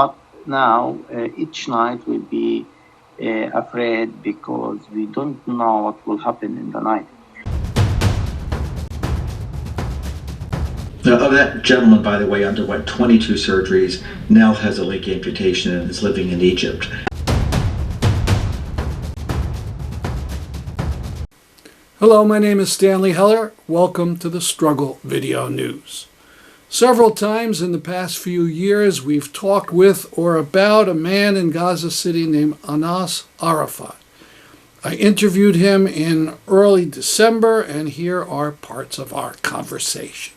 but now each night we'll be afraid because we don't know what will happen in the night. Now, that gentleman, by the way, underwent 22 surgeries, now has a leg amputation and is living in Egypt. Hello, my name is Stanley Heller. Welcome to the Struggle Video News. Several times in the past few years, we've talked with or about a man in Gaza City named Anas Arafat. I interviewed him in early December, and here are parts of our conversation.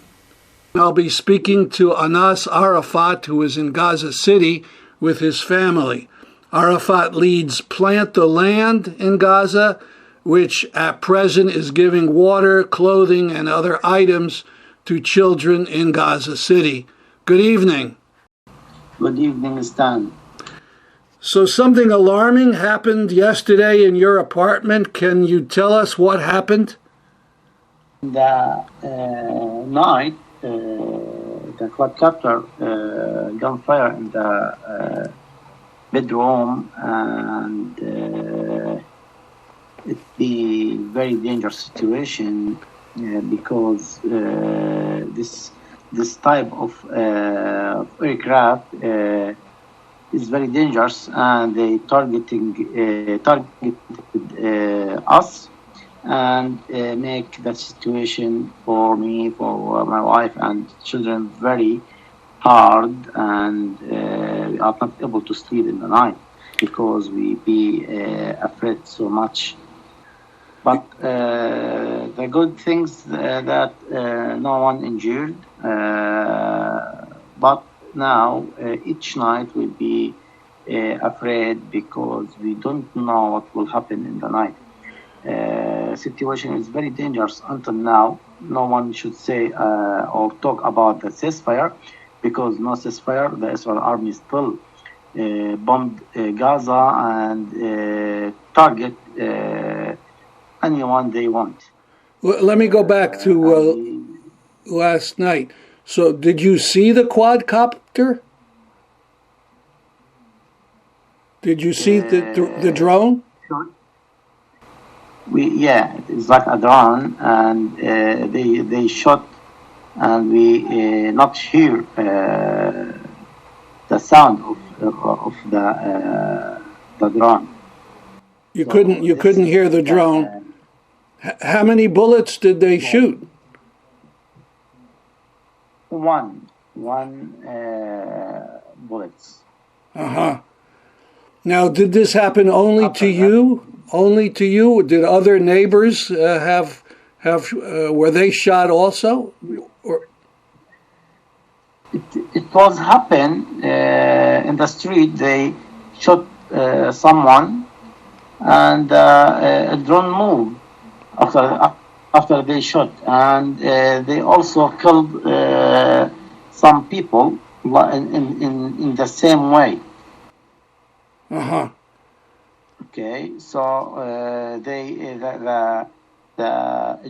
I'll be speaking to Anas Arafat, who is in Gaza City with his family. Arafat leads Plant the Land in Gaza, which at present is giving water, clothing, and other items to children in Gaza City. Good evening. Good evening, Stan. So something alarming happened yesterday in your apartment. Can you tell us what happened? The night, the quadcopter gunfire in the bedroom, and it's a very dangerous situation because this type of aircraft is very dangerous, and they targeted us and make that situation for me, for my wife and children very hard, and we are not able to sleep in the night because we be afraid so much. But the good things that no one injured, but now each night we'll be afraid because we don't know what will happen in the night. Situation is very dangerous until now. No one should say or talk about the ceasefire because no ceasefire. The Israel army still bombed Gaza and target anyone they want. Well, let me go back to last night. So did you see the quadcopter? Did you see the drone? Sure. It's like a drone, and they shot, and we not hear the sound of the drone. You couldn't hear the drone. How many bullets did they shoot? One bullets. Now, did this happen only to you? Only to you? Did other neighbors have were they shot also? Or it was happen in the street. They shot someone, and a drone moved after they shot, and they also killed some people in the same way. Okay, so the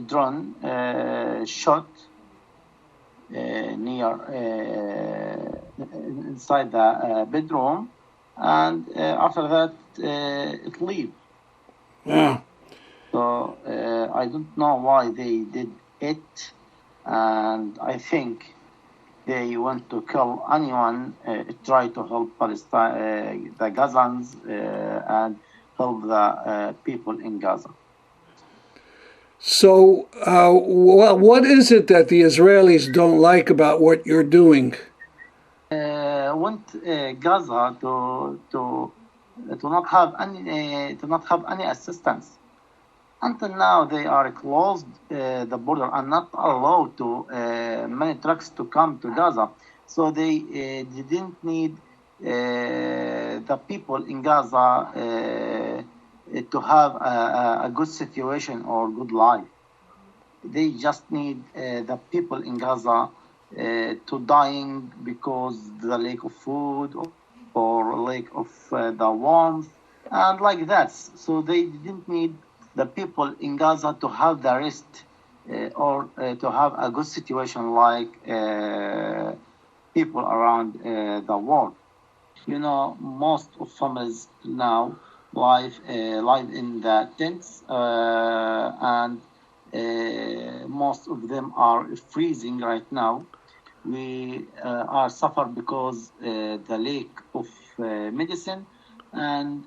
drone shot near inside the bedroom, and after that it leave. Yeah. So I don't know why they did it, and I think they want to kill anyone, try to help Palestine, the Gazans, and help the people in Gaza. So, what is it that the Israelis don't like about what you're doing? Want Gaza to not have any assistance. Until now, they are closed the border and not allowed to many trucks to come to Gaza. So they didn't need the people in Gaza to have a good situation or good life. They just need the people in Gaza to dying because the lack of food or lack of the warmth and like that. So they didn't need the people in Gaza to have the rest or to have a good situation like people around the world. Most of families now live in the tents, and most of them are freezing right now. We are suffer because the lack of medicine, and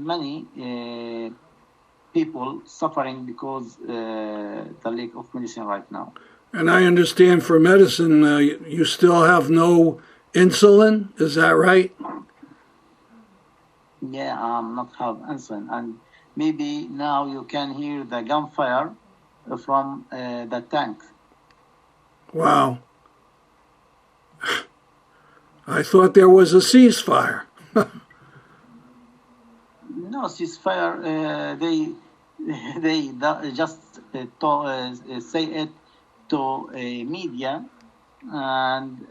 many people suffering because the lack of medicine right now. And I understand for medicine, you still have no insulin. Is that right? Yeah, not have insulin, and maybe now you can hear the gunfire from the tank. Wow. I thought there was a ceasefire. No ceasefire. They just say it to media, and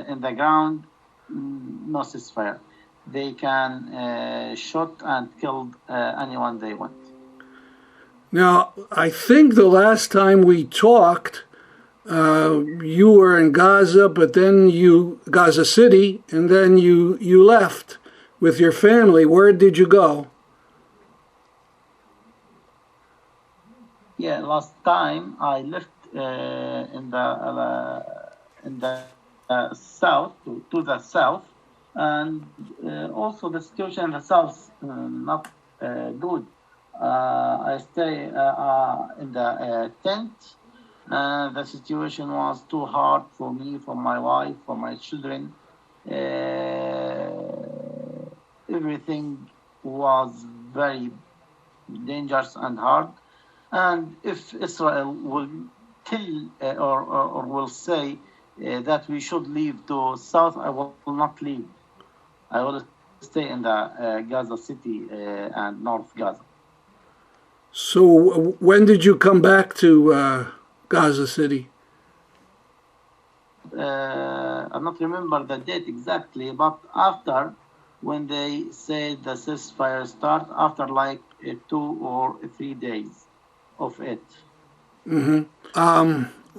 in the ground, no ceasefire. They can shoot and kill anyone they want. Now, I think the last time we talked, you were in Gaza, but then Gaza City, and then you left with your family. Where did you go? Yeah, last time I left in the south to the south, and also the situation in the south not good. I stay in the tent. The situation was too hard for me, for my wife, for my children. Everything was very dangerous and hard. And if Israel will kill or will say that we should leave to south, I will not leave. I will stay in the Gaza City and North Gaza. So when did you come back to Gaza City? I not remember the date exactly, but after, when they said the ceasefire start, after like 2 or 3 days of it. Mm-hmm.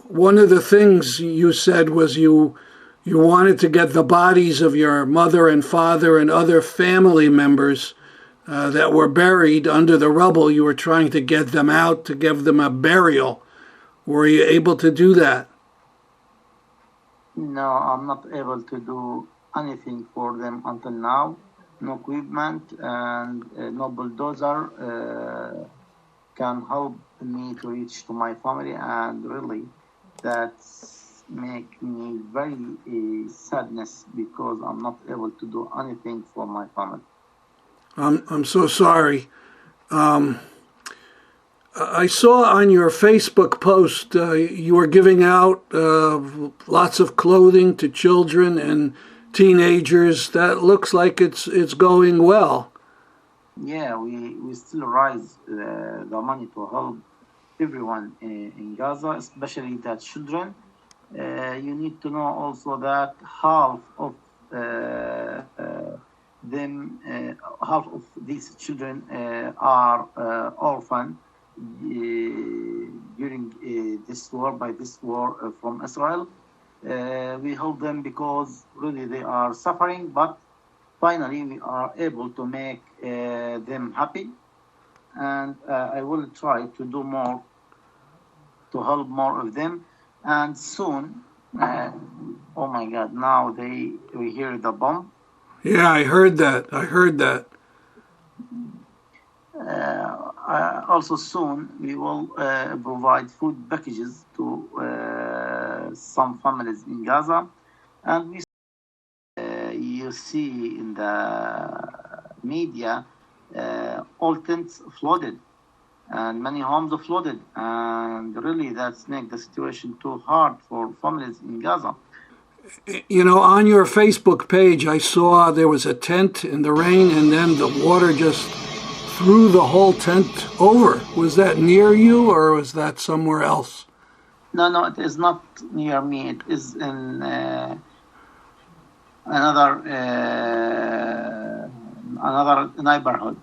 One of the things you said was you wanted to get the bodies of your mother and father and other family members that were buried under the rubble. You were trying to get them out to give them a burial. Were you able to do that? No, I'm not able to do anything for them until now. No equipment and no bulldozer can help me to reach to my family, and really that's make me very sadness because I'm not able to do anything for my family. I'm so sorry. I saw on your Facebook post you were giving out lots of clothing to children and teenagers. That looks like it's going well. Yeah, we still raise the money to help everyone in Gaza, especially the children. You need to know also that half of these children are orphan during this war from Israel. We help them because really they are suffering, but finally we are able to make them happy, and I will try to do more to help more of them. And soon, oh my God, now we hear the bomb. Yeah, I heard that. Also soon we will provide food packages to some families in Gaza, and you see in the media all tents flooded and many homes flooded, and really that's make the situation too hard for families in Gaza. You know, on your Facebook page, I saw there was a tent in the rain, and then the water just threw the whole tent over. Was that near you, or was that somewhere else? No, it is not near me. It is in another neighborhood.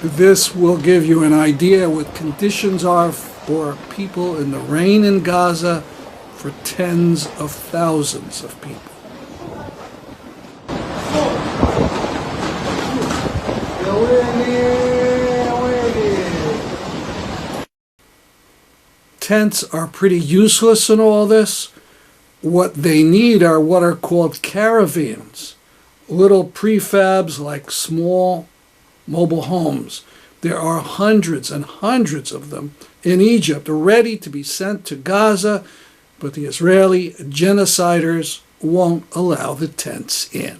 This will give you an idea what conditions are or people in the rain in Gaza for tens of thousands of people. Tents are pretty useless in all this. What they need are what are called caravans, little prefabs like small mobile homes. There are hundreds and hundreds of them in Egypt ready to be sent to Gaza, but the Israeli genociders won't allow the tents in.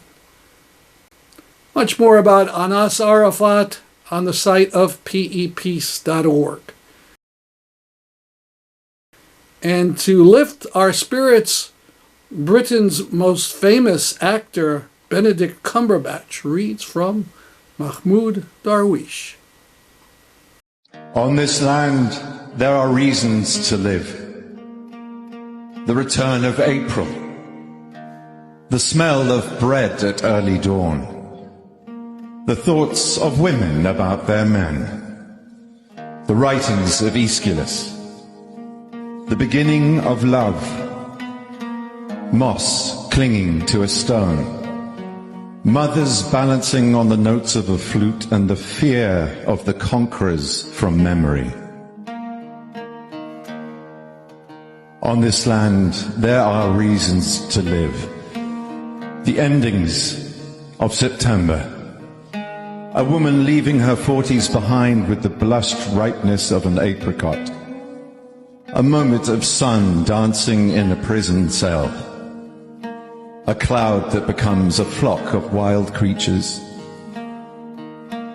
Much more about Anas Arafat on the site of peace.org. And to lift our spirits, Britain's most famous actor, Benedict Cumberbatch, reads from Mahmoud Darwish. On this land, there are reasons to live. The return of April, the smell of bread at early dawn, the thoughts of women about their men, the writings of Aeschylus, the beginning of love, moss clinging to a stone, mothers balancing on the notes of a flute, and the fear of the conquerors from memory. On this land, there are reasons to live. The endings of September. A woman leaving her 40s behind with the blushed ripeness of an apricot. A moment of sun dancing in a prison cell. A cloud that becomes a flock of wild creatures.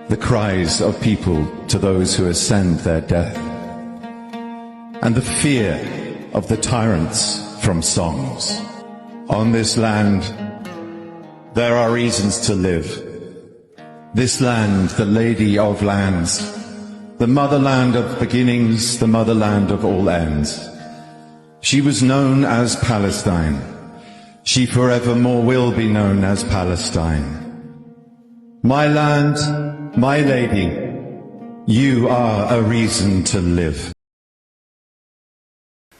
The cries of people to those who ascend their death. And the fear of the tyrants from songs. On this land, there are reasons to live. This land, the Lady of Lands, the motherland of beginnings, the motherland of all ends. She was known as Palestine. She forevermore will be known as Palestine. My land, my lady, you are a reason to live.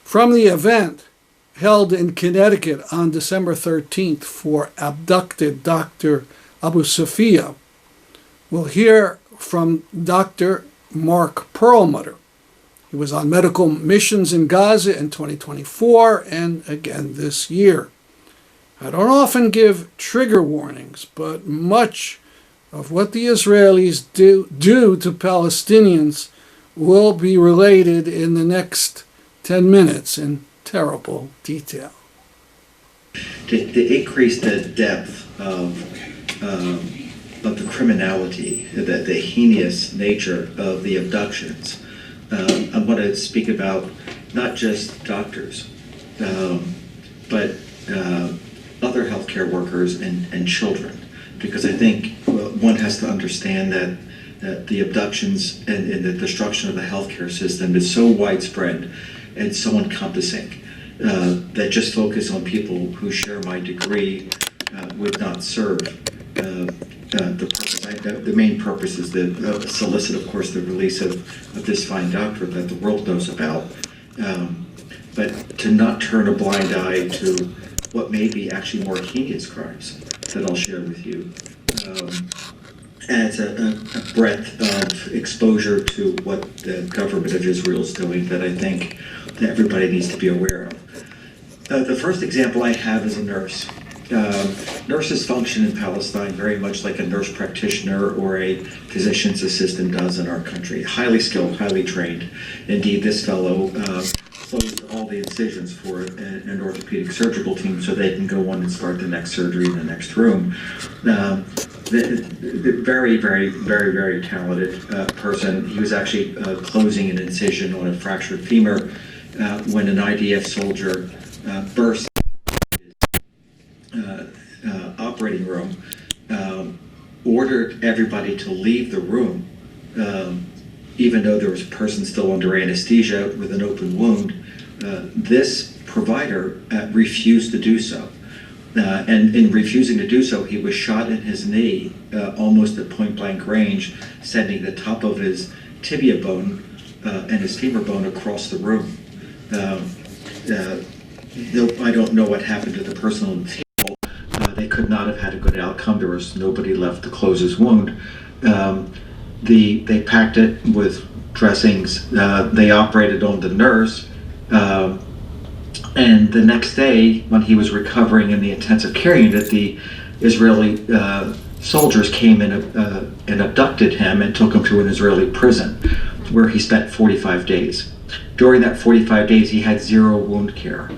From the event held in Connecticut on December 13th for abducted Dr. Abu Safiya, we'll hear from Dr. Mark Perlmutter. He was on medical missions in Gaza in 2024 and again this year. I don't often give trigger warnings, but much of what the Israelis do to Palestinians will be related in the next 10 minutes in terrible detail. To increase the depth of the criminality, the heinous nature of the abductions, I want to speak about not just doctors, but other healthcare workers and children, because I think one has to understand that the abductions and the destruction of the healthcare system is so widespread and so encompassing that just focus on people who share my degree would not serve the purpose. The main purpose is to solicit, of course, the release of this fine doctor that the world knows about, but to not turn a blind eye to what may be actually more heinous crimes that I'll share with you. Adds a breadth of exposure to what the government of Israel is doing that I think that everybody needs to be aware of. The first example I have is a nurse. Nurses function in Palestine very much like a nurse practitioner or a physician's assistant does in our country. Highly skilled, highly trained. Indeed, this fellow closed all the incisions for an orthopedic surgical team so they can go on and start the next surgery in the next room. The very, very, very, very talented person. He was actually closing an incision on a fractured femur when an IDF soldier burst operating room, ordered everybody to leave the room, even though there was a person still under anesthesia with an open wound. This provider refused to do so. And in refusing to do so, he was shot in his knee, almost at point-blank range, sending the top of his tibia bone and his femur bone across the room. I don't know what happened to the person on the table. They could not have had a good outcome. There was nobody left to close his wound. They packed it with dressings. They operated on the nurse. And the next day, when he was recovering in the intensive care unit, the Israeli soldiers came in and abducted him and took him to an Israeli prison, where he spent 45 days. During that 45 days, he had zero wound care.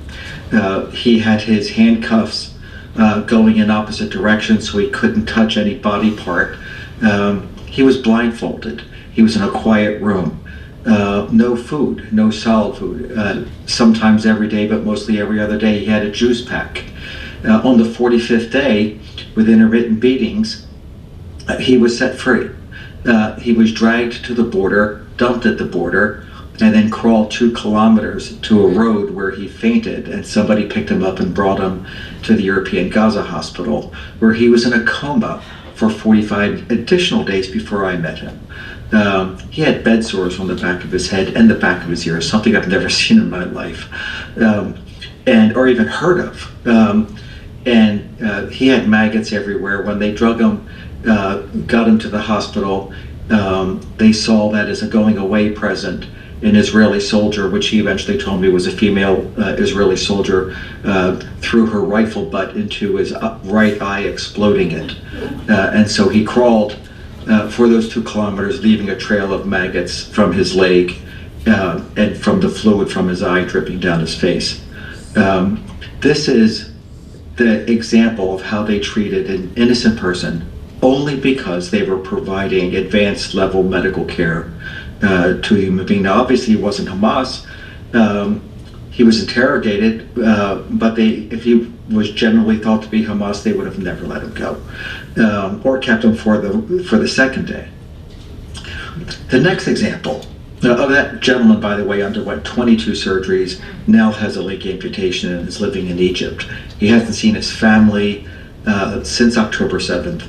He had his handcuffs going in opposite directions, so he couldn't touch any body part. He was blindfolded. He was in a quiet room. No food, no solid food. Sometimes every day, but mostly every other day, he had a juice pack. On the 45th day, with intermittent beatings, he was set free. He was dragged to the border, dumped at the border, and then crawled 2 kilometers to a road where he fainted, and somebody picked him up and brought him to the European Gaza hospital, where he was in a coma for 45 additional days before I met him. He had bed sores on the back of his head and the back of his ears, something I've never seen in my life, or even heard of. He had maggots everywhere. When they drug him, got him to the hospital, they saw that as a going away present. An Israeli soldier, which he eventually told me was a female Israeli soldier, threw her rifle butt into his right eye, exploding it. And so he crawled for those 2 kilometers, leaving a trail of maggots from his leg and from the fluid from his eye dripping down his face. This is the example of how they treated an innocent person only because they were providing advanced level medical care to a human being. Now, obviously, he wasn't Hamas. He was interrogated, but if he was generally thought to be Hamas, they would have never let him go, or kept him for the second day. The next example of that gentleman, by the way, underwent 22 surgeries, now has a leg amputation and is living in Egypt. He hasn't seen his family since October 7th.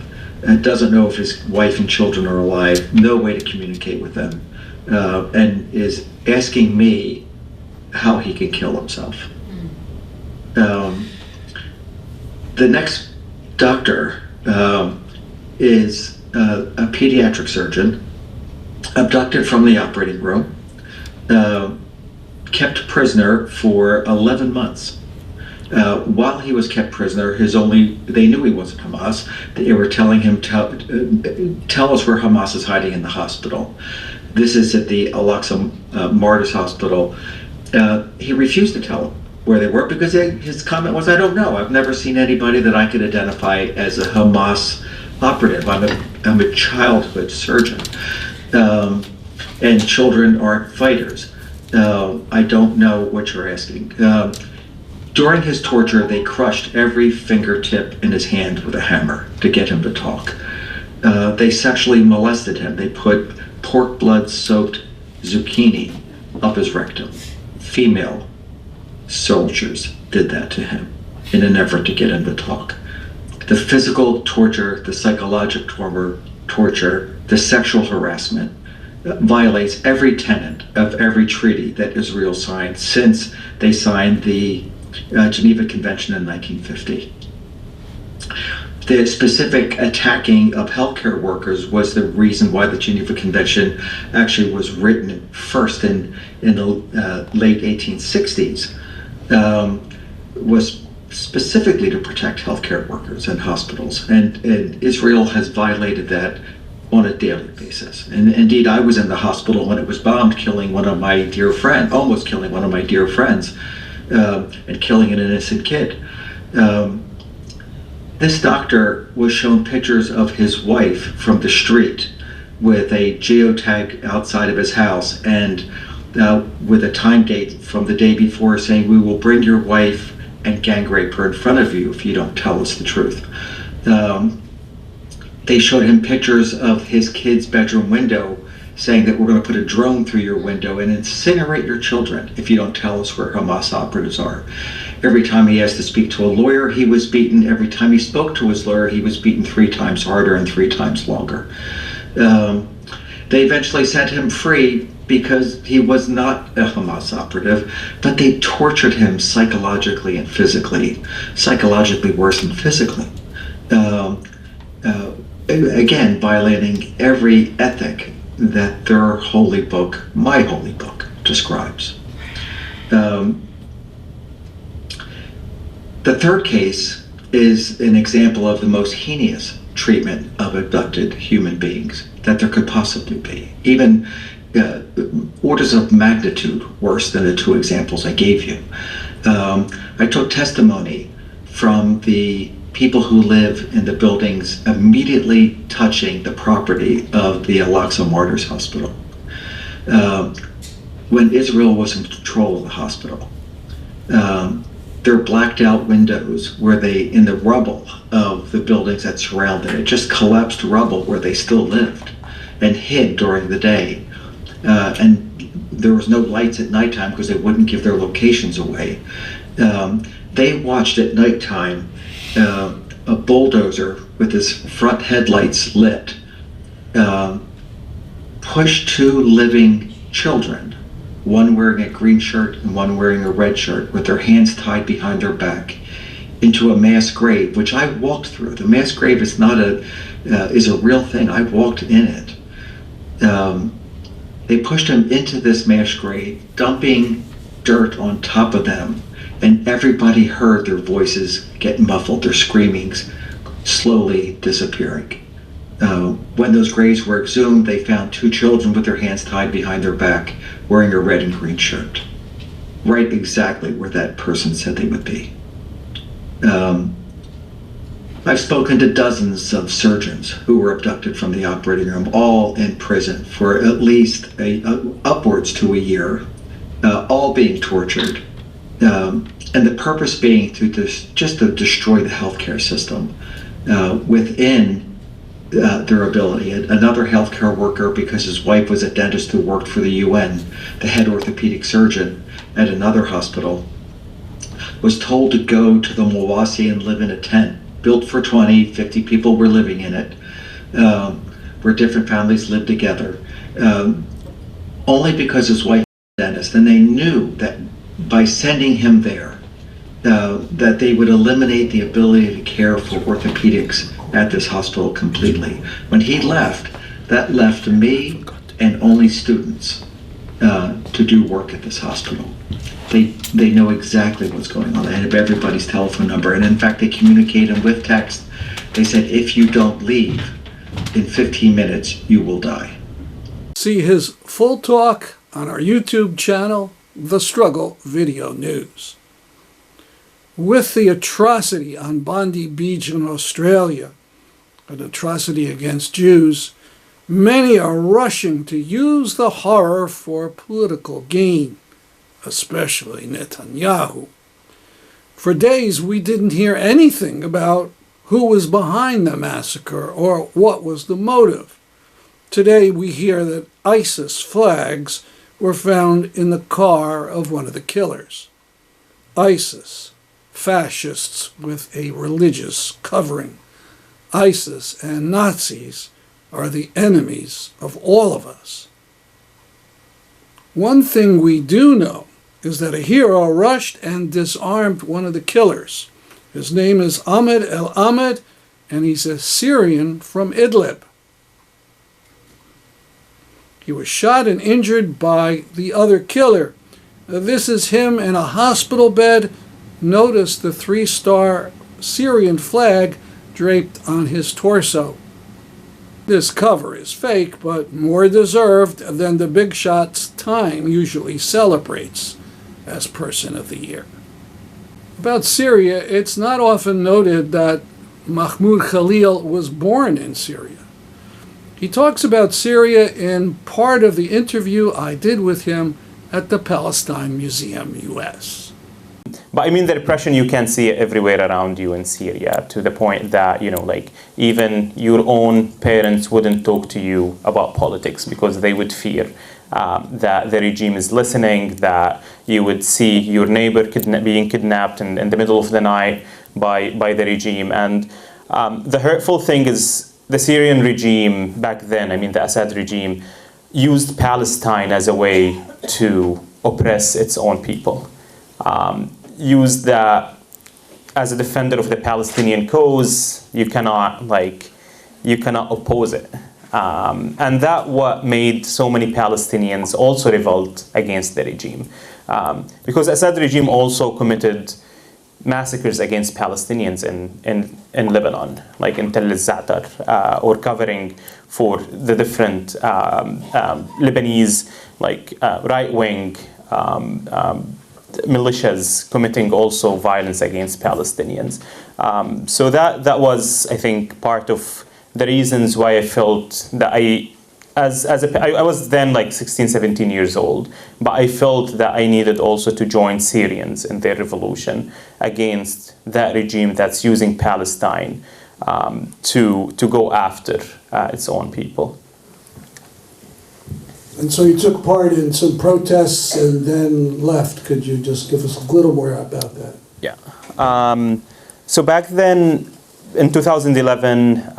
Doesn't know if his wife and children are alive, no way to communicate with them, and is asking me how he can kill himself. The next doctor is a pediatric surgeon, abducted from the operating room, kept prisoner for 11 months. While he was kept prisoner, they knew he wasn't Hamas. They were telling him, tell us where Hamas is hiding in the hospital. This is at the Al-Aqsa Martyrs Hospital. He refused to tell them where they were because his comment was, I don't know. I've never seen anybody that I could identify as a Hamas operative. I'm a childhood surgeon. And children aren't fighters. I don't know what you're asking. During his torture, they crushed every fingertip in his hand with a hammer to get him to talk. They sexually molested him. They put pork blood-soaked zucchini up his rectum. Female soldiers did that to him in an effort to get him to talk. The physical torture, the psychological torture, the sexual harassment violates every tenet of every treaty that Israel signed since they signed the Geneva Convention in 1950. The specific attacking of healthcare workers was the reason why the Geneva Convention actually was written first in the late 1860s, was specifically to protect healthcare workers and hospitals. And Israel has violated that on a daily basis. And indeed, I was in the hospital when it was bombed, killing one of my dear friends, almost killing one of my dear friends, and killing an innocent kid. This doctor was shown pictures of his wife from the street with a geotag outside of his house and with a time date from the day before saying, we will bring your wife and gang rape her in front of you if you don't tell us the truth. They showed him pictures of his kid's bedroom window saying that we're going to put a drone through your window and incinerate your children if you don't tell us where Hamas operatives are. Every time he asked to speak to a lawyer, he was beaten. Every time he spoke to his lawyer, he was beaten 3 times harder and 3 times longer. They eventually set him free because he was not a Hamas operative, but they tortured him psychologically and physically, psychologically worse than physically. Again, violating every ethic that their holy book, my holy book, describes. The third case is an example of the most heinous treatment of abducted human beings that there could possibly be. Even orders of magnitude worse than the two examples I gave you. I took testimony from the people who live in the buildings immediately touching the property of the Al-Aqsa Martyrs Hospital. When Israel was in control of the hospital, there are blacked out windows where they, in the rubble of the buildings that surrounded it, just collapsed rubble where they still lived and hid during the day. And there was no lights at nighttime because they wouldn't give their locations away. They watched at nighttime a bulldozer with his front headlights lit push two living children, one wearing a green shirt and one wearing a red shirt, with their hands tied behind their back, into a mass grave, which I walked through. The mass grave is not is a real thing. I walked in it. They pushed them into this mass grave, dumping dirt on top of them, and everybody heard their voices get muffled, their screamings slowly disappearing. When those graves were exhumed, they found two children with their hands tied behind their back, wearing a red and green shirt, right exactly where that person said they would be. I've spoken to dozens of surgeons who were abducted from the operating room, all in prison for at least upwards to a year, all being tortured, and the purpose being just to destroy the healthcare system within their ability. Another healthcare worker, because his wife was a dentist who worked for the UN, the head orthopedic surgeon at another hospital, was told to go to the Mawasi and live in a tent built for 20, 50 people were living in it, where different families lived together, only because his wife was a dentist. And they knew that by sending him there, that they would eliminate the ability to care for orthopedics at this hospital completely. When he left, that left me and only students to do work at this hospital. They know exactly what's going on. They have everybody's telephone number, and in fact, they communicate them with text. They said, if you don't leave in 15 minutes, you will die. See his full talk on our YouTube channel, The Struggle Video News. With the atrocity on Bondi Beach in Australia, an atrocity against Jews, many are rushing to use the horror for political gain, especially Netanyahu. For days, we didn't hear anything about who was behind the massacre or what was the motive. Today, we hear that ISIS flags were found in the car of one of the killers. ISIS, fascists with a religious covering. ISIS and Nazis are the enemies of all of us. One thing we do know is that a hero rushed and disarmed one of the killers. His name is Ahmed El-Ahmed, and he's a Syrian from Idlib. He was shot and injured by the other killer. This is him in a hospital bed. Notice the 3-star Syrian flag draped on his torso. This cover is fake, but more deserved than the big shot's Time usually celebrates as Person of the Year. About Syria, it's not often noted that Mahmoud Khalil was born in Syria. He talks about Syria in part of the interview I did with him at the Palestine Museum, US. But I mean, the repression, you can see it everywhere around you in Syria, to the point that, even your own parents wouldn't talk to you about politics because they would fear that the regime is listening, that you would see your neighbor being kidnapped in the middle of the night by the regime. And the hurtful thing is the Syrian regime back then, the Assad regime, used Palestine as a way to oppress its own people. Used that as a defender of the Palestinian cause, you cannot oppose it. And that what made so many Palestinians also revolt against the regime. Because Assad regime also committed massacres against Palestinians in Lebanon, like in Tel Zatar, or covering for the different Lebanese right-wing militias committing also violence against Palestinians. So that was, I think, part of the reasons why I felt that I was then like 16, 17 years old, but I felt that I needed also to join Syrians in their revolution against that regime that's using Palestine to go after its own people. And so you took part in some protests and then left. Could you just give us a little more about that? Yeah. So back then, in 2011,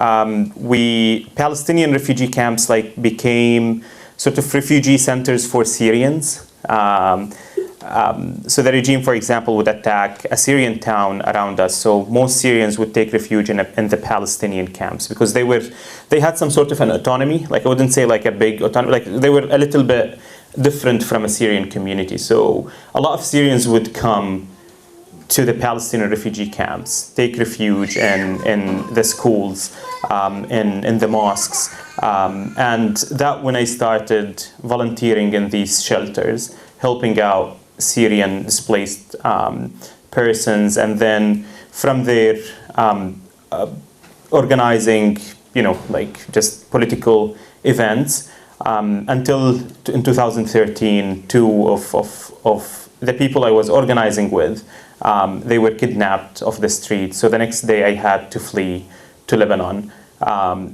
Palestinian refugee camps became sort of refugee centers for Syrians. So the regime, for example, would attack a Syrian town around us. So most Syrians would take refuge in the Palestinian camps because they had some sort of an autonomy. Like, I wouldn't say like a big autonomy. Like, they were a little bit different from a Syrian community. So a lot of Syrians would come to the Palestinian refugee camps, take refuge in the schools, in the mosques. And that when I started volunteering in these shelters, helping out Syrian displaced persons, and then from there organizing, just political events, until in 2013, two of the people I was organizing with, they were kidnapped off the street. So the next day I had to flee to Lebanon,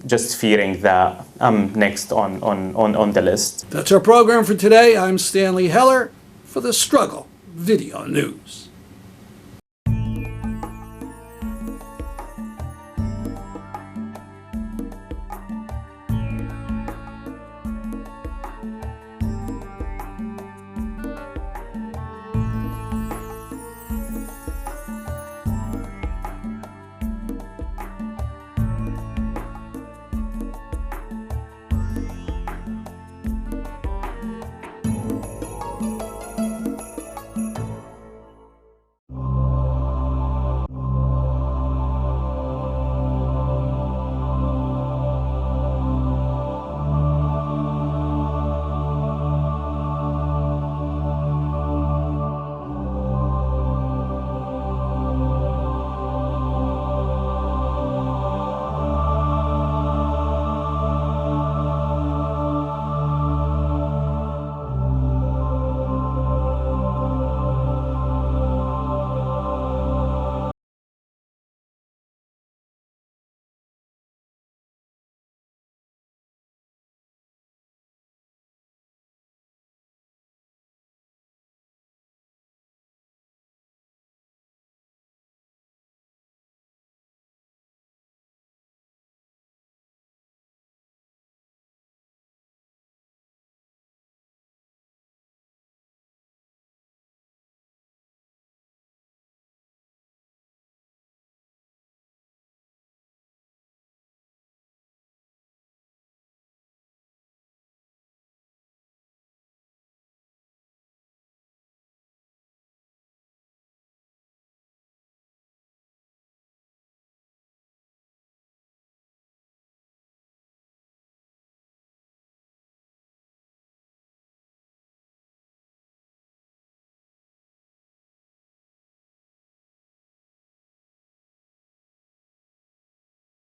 just fearing that I'm next on the list. That's our program for today. I'm Stanley Heller for the Struggle Video News.